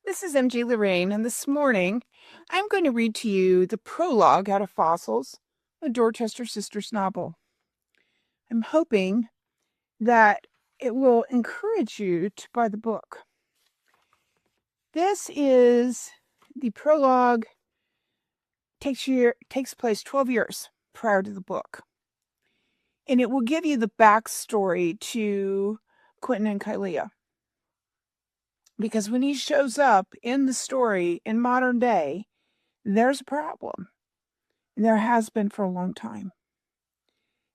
This is MG Lorraine, and this morning I'm going to read to you the prologue out of Fossils, a Dorchester Sisters novel. I'm hoping that it will encourage you to buy the book. This is the prologue, takes place 12 years prior to the book, and it will give you the backstory to Quentin and Kylea. Because when he shows up in the story in modern day, there's a problem. And there has been for a long time.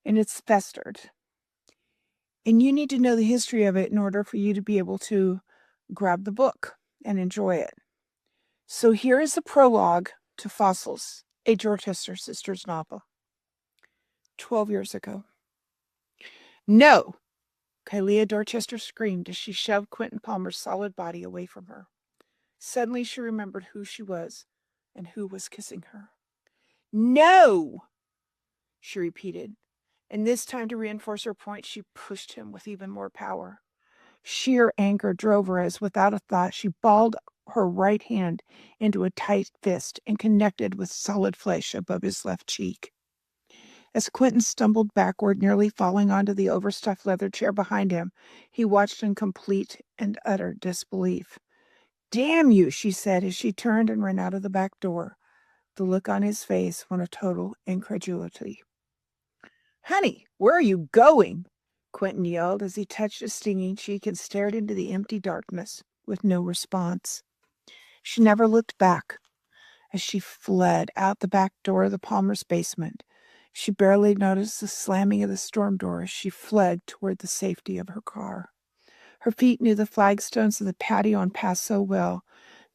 And it's festered. And you need to know the history of it in order for you to be able to grab the book and enjoy it. So here is the prologue to Fossils, a Dorchester Sisters novel. 12 years ago. No! Kylea Dorchester screamed as she shoved Quentin Palmer's solid body away from her. Suddenly she remembered who she was and who was kissing her. No! She repeated, and this time to reinforce her point, she pushed him with even more power. Sheer anger drove her as, without a thought, she balled her right hand into a tight fist and connected with solid flesh above his left cheek. As Quentin stumbled backward, nearly falling onto the overstuffed leather chair behind him, he watched in complete and utter disbelief. "Damn you," she said as she turned and ran out of the back door, the look on his face one of total incredulity. "Honey, where are you going?" Quentin yelled as he touched his stinging cheek and stared into the empty darkness with no response. She never looked back as she fled out the back door of the Palmer's basement. She barely noticed the slamming of the storm door as she fled toward the safety of her car. Her feet knew the flagstones of the patio and passed so well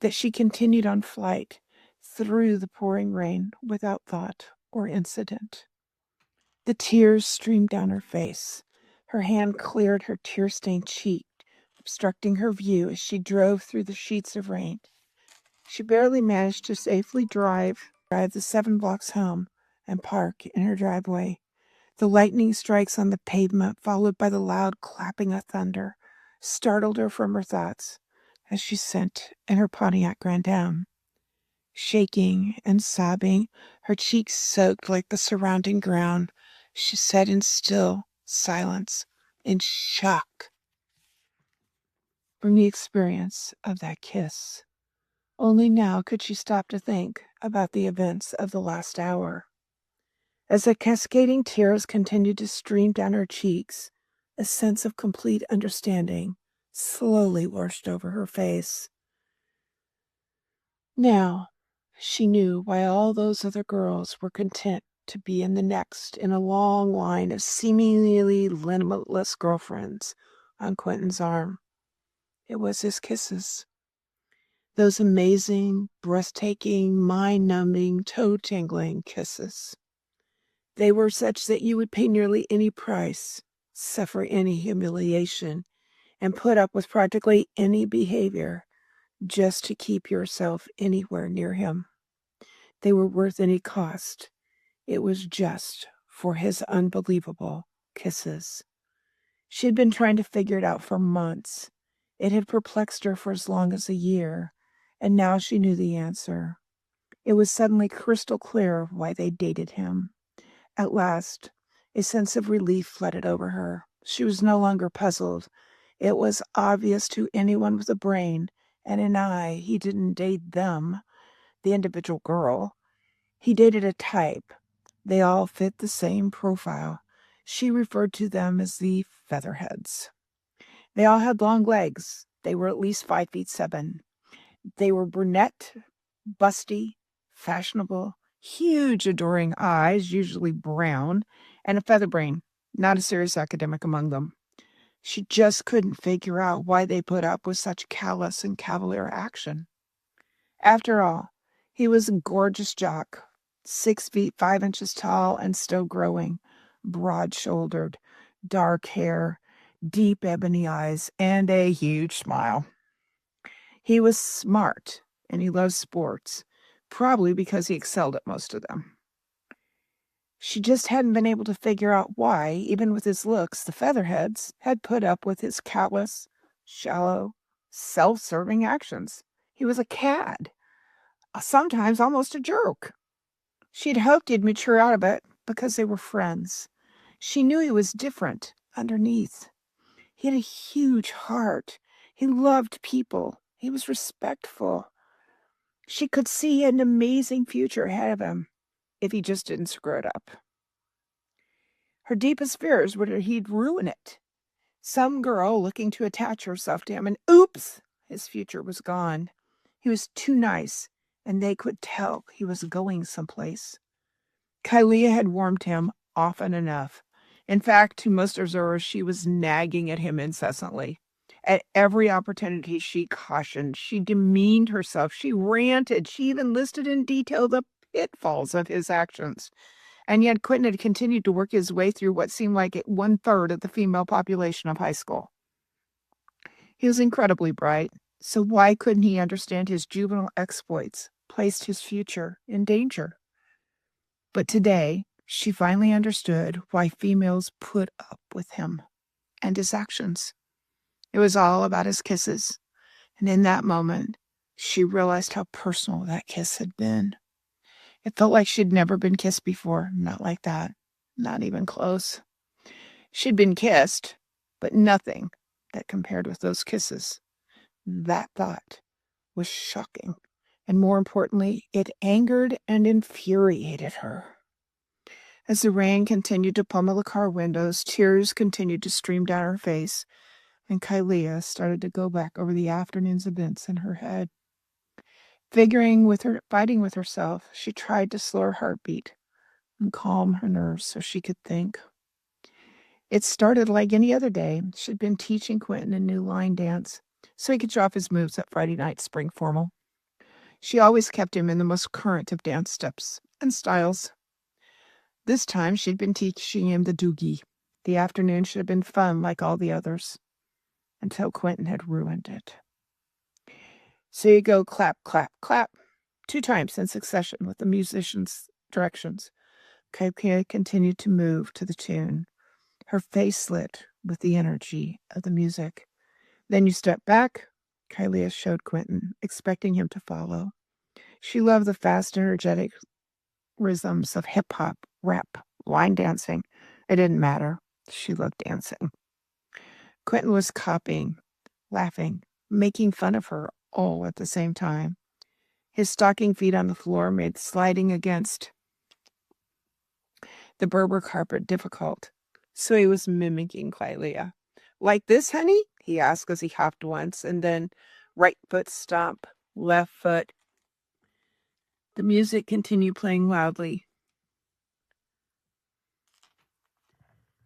that she continued on flight through the pouring rain without thought or incident. The tears streamed down her face. Her hand cleared her tear-stained cheek, obstructing her view as she drove through the sheets of rain. She barely managed to safely drive the 7 blocks home and park in her driveway. The lightning strikes on the pavement, followed by the loud clapping of thunder, startled her from her thoughts as she sent in her Pontiac Grand Am. Shaking and sobbing, her cheeks soaked like the surrounding ground, she sat in still silence, in shock from the experience of that kiss. Only now could she stop to think about the events of the last hour. As the cascading tears continued to stream down her cheeks, a sense of complete understanding slowly washed over her face. Now, she knew why all those other girls were content to be in the next in a long line of seemingly limitless girlfriends on Quentin's arm. It was his kisses. Those amazing, breathtaking, mind-numbing, toe-tingling kisses. They were such that you would pay nearly any price, suffer any humiliation, and put up with practically any behavior just to keep yourself anywhere near him. They were worth any cost. It was just for his unbelievable kisses. She had been trying to figure it out for months. It had perplexed her for as long as a year, and now she knew the answer. It was suddenly crystal clear why they dated him. At last, a sense of relief flooded over her. She was no longer puzzled. It was obvious to anyone with a brain and an eye he didn't date them, the individual girl. He dated a type. They all fit the same profile. She referred to them as the Featherheads. They all had long legs. They were at least 5'7". They were brunette, busty, fashionable, huge, adoring eyes, usually brown, and a feather brain, not a serious academic among them. She just couldn't figure out why they put up with such callous and cavalier action. After all, he was a gorgeous jock, 6 feet 5 inches tall and still growing, broad-shouldered, dark hair, deep ebony eyes, and a huge smile. He was smart, and he loved sports, probably because he excelled at most of them. She just hadn't been able to figure out why, even with his looks, the Featherheads had put up with his callous, shallow, self-serving actions. He was a cad, sometimes almost a jerk. She'd hoped he'd mature out of it because they were friends. She knew he was different underneath. He had a huge heart. He loved people. He was respectful. She could see an amazing future ahead of him if he just didn't screw it up. Her deepest fears were that he'd ruin it. Some girl looking to attach herself to him, and oops, his future was gone. He was too nice, and they could tell he was going someplace. Kalia had warned him often enough. In fact, to most observers, she was nagging at him incessantly. At every opportunity, she cautioned, she demeaned herself, she ranted, she even listed in detail the pitfalls of his actions. And yet Quentin had continued to work his way through what seemed like 1/3 of the female population of high school. He was incredibly bright, so why couldn't he understand his juvenile exploits placed his future in danger? But today, she finally understood why females put up with him and his actions. It was all about his kisses, and in that moment, she realized how personal that kiss had been. It felt like she'd never been kissed before, not like that, not even close. She'd been kissed, but nothing that compared with those kisses. That thought was shocking, and more importantly, it angered and infuriated her. As the rain continued to pummel the car windows, tears continued to stream down her face, and Kalia started to go back over the afternoon's events in her head. Fighting with herself, she tried to slow her heartbeat and calm her nerves so she could think. It started like any other day. She'd been teaching Quentin a new line dance so he could show off his moves at Friday night spring formal. She always kept him in the most current of dance steps and styles. This time she'd been teaching him the doogie. The afternoon should have been fun like all the others, until Quentin had ruined it. So you go clap, clap, clap, 2 times in succession with the musician's directions. Kalia continued to move to the tune, her face lit with the energy of the music. Then you step back, Kalia showed Quentin, expecting him to follow. She loved the fast, energetic rhythms of hip-hop, rap, line dancing. It didn't matter. She loved dancing. Quentin was copying, laughing, making fun of her all at the same time. His stocking feet on the floor made sliding against the Berber carpet difficult, so he was mimicking Kalia. Like this, honey? He asked as he hopped once, and then right foot stomp, left foot. The music continued playing loudly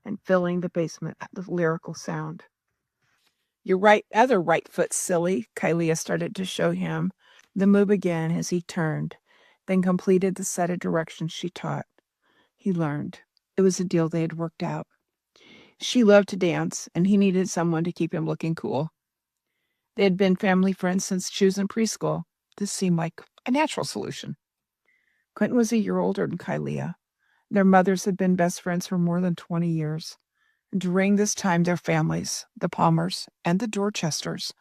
and filling the basement with lyrical sound. Your other right foot, silly, Kalia started to show him the move again as he turned, then completed the set of directions she taught. He learned. It was a deal they had worked out. She loved to dance, and he needed someone to keep him looking cool. They had been family friends since she was in preschool. This seemed like a natural solution. Quentin was a year older than Kalia. Their mothers had been best friends for more than 20 years. During this time, their families, the Palmers and the Dorchesters,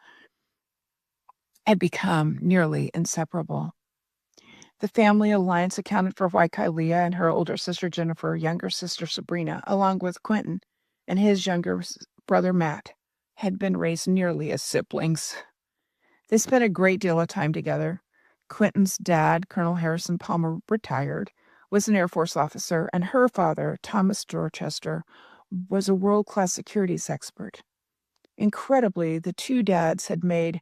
had become nearly inseparable. The family alliance accounted for why Kalia and her older sister Jennifer, younger sister Sabrina, along with Quentin and his younger brother Matt, had been raised nearly as siblings. They spent a great deal of time together. Quentin's dad, Colonel Harrison Palmer, retired, was an Air Force officer, and her father, Thomas Dorchester, was a world-class securities expert. Incredibly, the two dads had made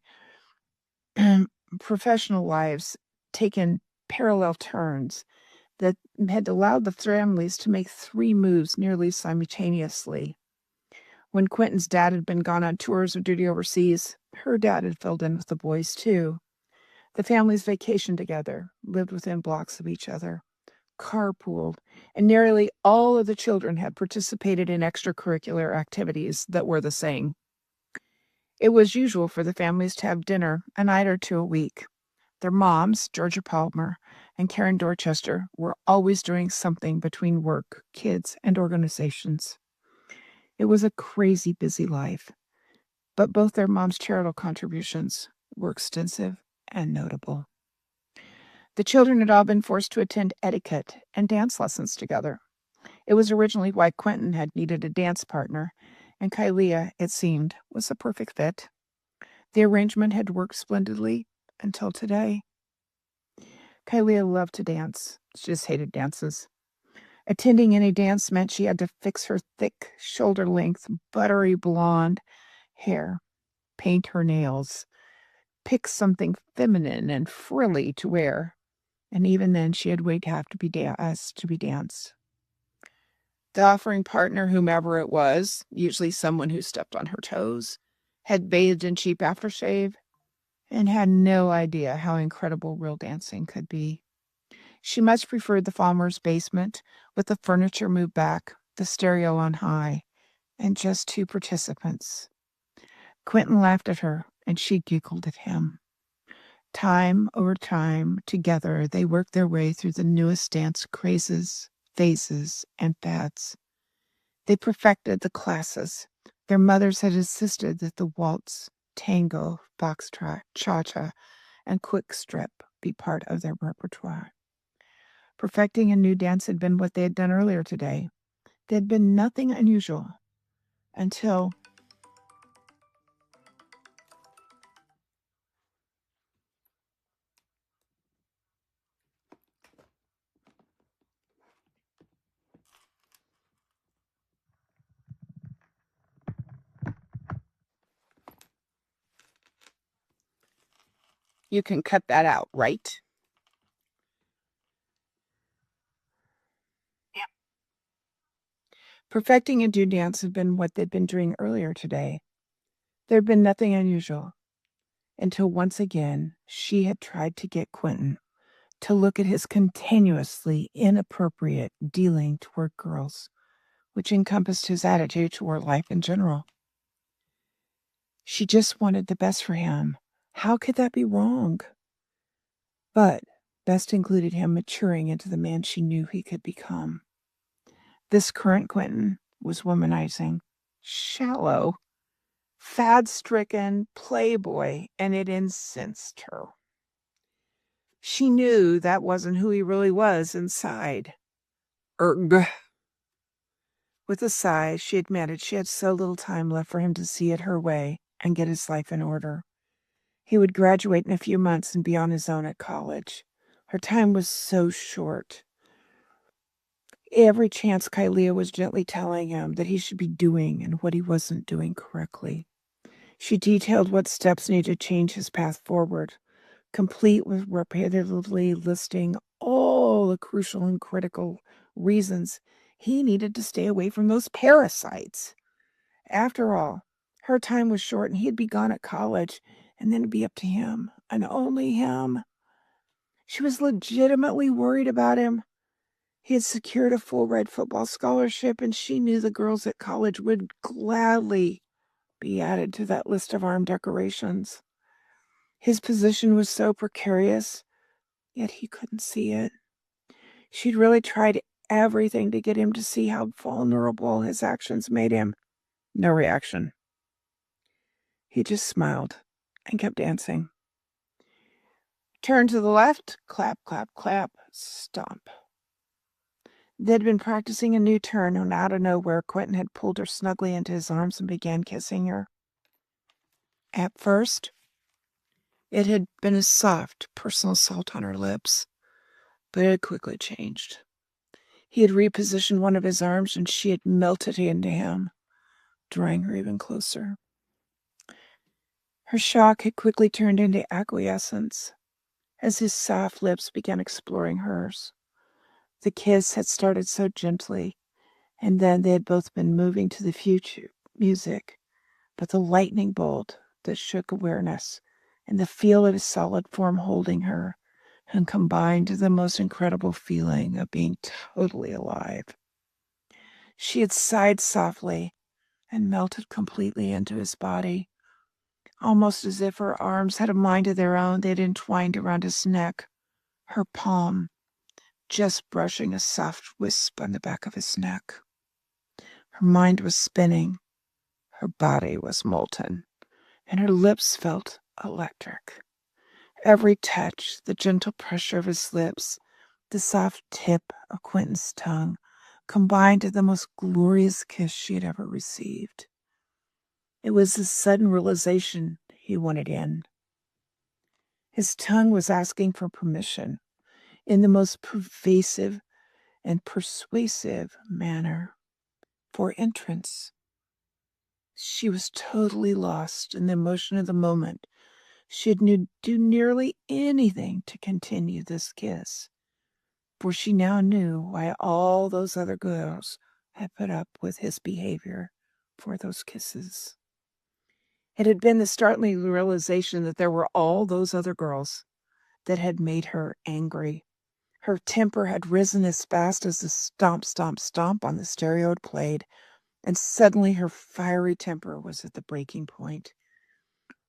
professional lives taken parallel turns that had allowed the families to make 3 moves nearly simultaneously. When Quentin's dad had been gone on tours of duty overseas, her dad had filled in with the boys too. The families vacationed together, lived within blocks of each other, carpooled, and nearly all of the children had participated in extracurricular activities that were the same. It was usual for the families to have dinner a night or 2 a week. Their moms, Georgia Palmer and Karen Dorchester, were always doing something between work, kids, and organizations. It was a crazy busy life, but both their moms' charitable contributions were extensive and notable. The children had all been forced to attend etiquette and dance lessons together. It was originally why Quentin had needed a dance partner, and Kalia, it seemed, was a perfect fit. The arrangement had worked splendidly until today. Kalia loved to dance. She just hated dances. Attending any dance meant she had to fix her thick, shoulder-length, buttery blonde hair, paint her nails, pick something feminine and frilly to wear, and even then she had wait have to be asked to be danced. The offering partner, whomever it was, usually someone who stepped on her toes, had bathed in cheap aftershave and had no idea how incredible real dancing could be. She much preferred the Falmers' basement, with the furniture moved back, the stereo on high, and just 2 participants. Quentin laughed at her, and she giggled at him. Time over time, together, they worked their way through the newest dance crazes, phases, and fads. They perfected the classes. Their mothers had insisted that the waltz, tango, foxtrot, cha-cha, and quick strip be part of their repertoire. Perfecting a new dance had been what they had done earlier today. There had been nothing unusual until you can cut that out, right? Yeah. Perfecting a new dance had been what they'd been doing earlier today. There had been nothing unusual until once again she had tried to get Quentin to look at his continuously inappropriate dealing toward girls, which encompassed his attitude toward life in general. She just wanted the best for him. How could that be wrong? But best included him maturing into the man she knew he could become. This current Quentin was womanizing, shallow, fad-stricken playboy, and it incensed her. She knew that wasn't who he really was inside. Erg. With a sigh, she admitted she had so little time left for him to see it her way and get his life in order. He would graduate in a few months and be on his own at college. Her time was so short. Every chance Kalia was gently telling him that he should be doing and what he wasn't doing correctly. She detailed what steps needed to change his path forward, complete with repetitively listing all the crucial and critical reasons he needed to stay away from those parasites. After all, her time was short and he'd be gone at college, and then it'd be up to him, and only him. She was legitimately worried about him. He had secured a full-ride football scholarship, and she knew the girls at college would gladly be added to that list of armed decorations. His position was so precarious, yet he couldn't see it. She'd really tried everything to get him to see how vulnerable his actions made him. No reaction. He just smiled and kept dancing. Turn to the left, clap, clap, clap, stomp. They'd been practicing a new turn when out of nowhere Quentin had pulled her snugly into his arms and began kissing her. At first, it had been a soft, personal assault on her lips, but it had quickly changed. He had repositioned one of his arms and she had melted into him, drawing her even closer. Her shock had quickly turned into acquiescence as his soft lips began exploring hers. The kiss had started so gently, and then they had both been moving to the future music, but the lightning bolt that shook awareness and the feel of his solid form holding her and combined to the most incredible feeling of being totally alive. She had sighed softly and melted completely into his body, almost as if her arms had a mind of their own. They'd entwined around his neck, her palm just brushing a soft wisp on the back of his neck. Her mind was spinning, her body was molten, and her lips felt electric. Every touch, the gentle pressure of his lips, the soft tip of Quentin's tongue, combined to the most glorious kiss she had ever received. It was the sudden realization he wanted in. His tongue was asking for permission in the most pervasive and persuasive manner for entrance. She was totally lost in the emotion of the moment. She'd do nearly anything to continue this kiss, for she now knew why all those other girls had put up with his behavior for those kisses. It had been the startling realization that there were all those other girls that had made her angry. Her temper had risen as fast as the stomp, stomp, stomp on the stereo had played, and suddenly her fiery temper was at the breaking point.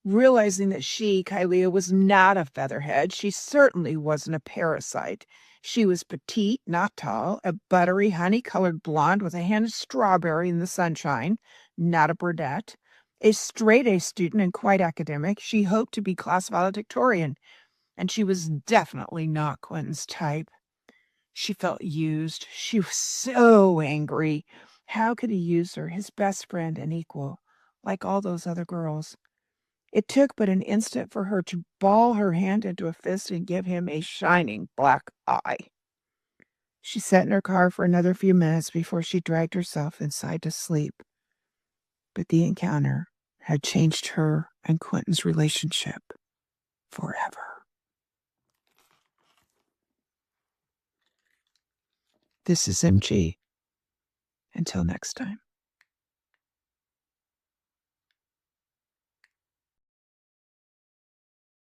Realizing that she, Kylea, was not a featherhead, she certainly wasn't a parasite. She was petite, not tall, a buttery, honey-colored blonde with a hint of strawberry in the sunshine, not a brunette. A straight-A student and quite academic, she hoped to be class valedictorian, and she was definitely not Quentin's type. She felt used. She was so angry. How could he use her, his best friend and equal, like all those other girls? It took but an instant for her to ball her hand into a fist and give him a shining black eye. She sat in her car for another few minutes before she dragged herself inside to sleep. But the encounter had changed her and Quentin's relationship forever. This is MG. Until next time.